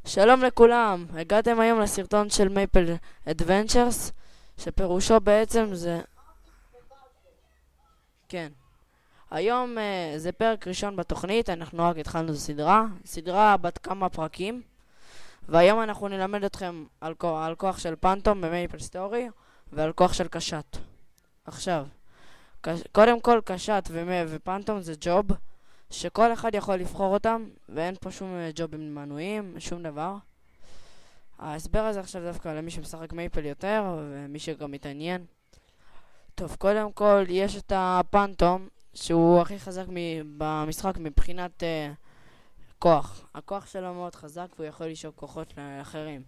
שלום לכולם, הגעתם היום לסרטון של מייפל אדוונצ'רס, שפירושו בעצם זה... כן. היום זה פרק ראשון בתוכנית, אנחנו רק התחלנו סדרה בת כמה פרקים, והיום אנחנו נלמד אתכם על כוח של פנטום במייפל סטורי, ועל כוח של קשת. עכשיו, קודם כל קשת ופנטום זה ג'וב, שכל אחד יכול לבחור אותם, ואין פה שום ג'ובים מנויים, שום דבר. ההסבר הזה עכשיו דווקא למי שמשחק מייפל יותר, ומי שגם מתעניין. טוב, קודם כל יש את הפנטום, שהוא הכי חזק במשחק מבחינת כוח. הכוח שלו מאוד חזק, והוא יכול לשאוב כוחות לאחרים.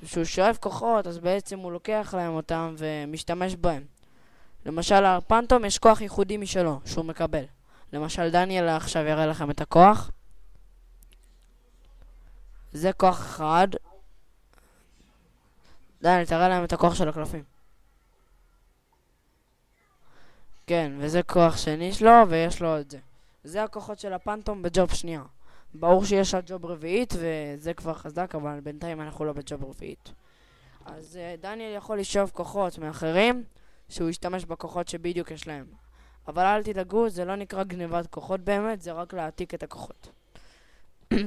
כשהוא שואב כוחות, אז בעצם הוא לוקח להם אותם ומשתמש בהם. למשל, הפנטום יש כוח ייחודי משלו, שהוא מקבל. למשל, דניאל עכשיו יראה לכם את הכוח. זה כוח אחד. דניאל, תראה להם את הכוח של הקלפים. כן, וזה כוח שני שלו, ויש לו את זה. זה הכוחות של הפנטום בג'וב שנייה. ברור שיש לה ג'וב רביעית, וזה כבר חזק, אבל בינתיים אנחנו לא בג'וב רביעית. אז דניאל יכול לשאוב כוחות מאחרים, שהוא ישתמש בכוחות שבדיוק יש להם. אבל אל תדאגו, זה לא נקרא גניבת כוחות באמת, זה רק להעתיק את הכוחות.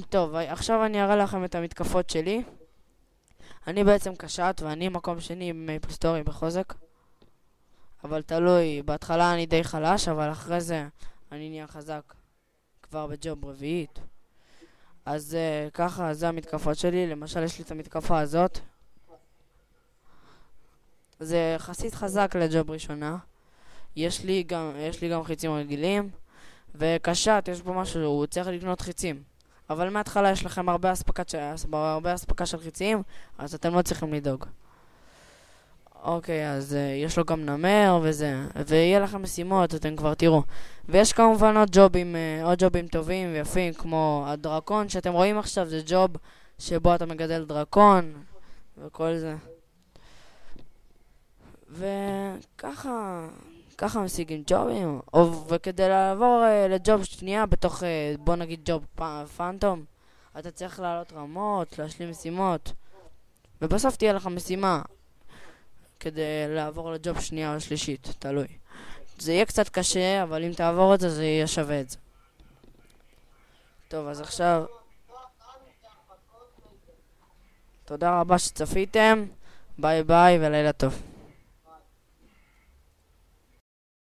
טוב, עכשיו אני אראה לכם את המתקפות שלי. אני בעצם קשת, ואני מקום שני במייפל סטורי בחוזק. אבל תלוי, בהתחלה אני די חלש, אבל אחרי זה אני נהיה חזק כבר בג'וב רביעית. אז ככה, זה המתקפות שלי. למשל, יש לי את המתקפה הזאת. זה יחסית חזק לג'וב ראשונה. יש לי גם חיצים רגילים, וקשת, יש בו משהו, הוא צריך לקנות חיצים. אבל מההתחלה יש לכם הרבה אספקה של חיצים, אז אתם לא צריכים לדאוג. אוקיי, אז יש לו גם נמר וזה, ויהיה לכם משימות, אתם כבר תראו. ויש כמובן עוד ג'ובים טובים ויפים, כמו הדרקון שאתם רואים עכשיו, זה ג'וב שבו אתה מגדל דרקון, וכל זה. ככה משיגים ג'ובים, וכדי לעבור לג'וב שנייה בתוך, בוא נגיד ג'וב פנטום, אתה צריך לעלות רמות, להשלים משימות, ובסוף תהיה לך משימה כדי לעבור לג'וב שנייה או שלישית, תלוי. זה יהיה קצת קשה, אבל אם תעבור את זה, זה יהיה שווה את זה. טוב, אז עכשיו, תודה רבה שצפיתם, ביי ביי ולילה טוב.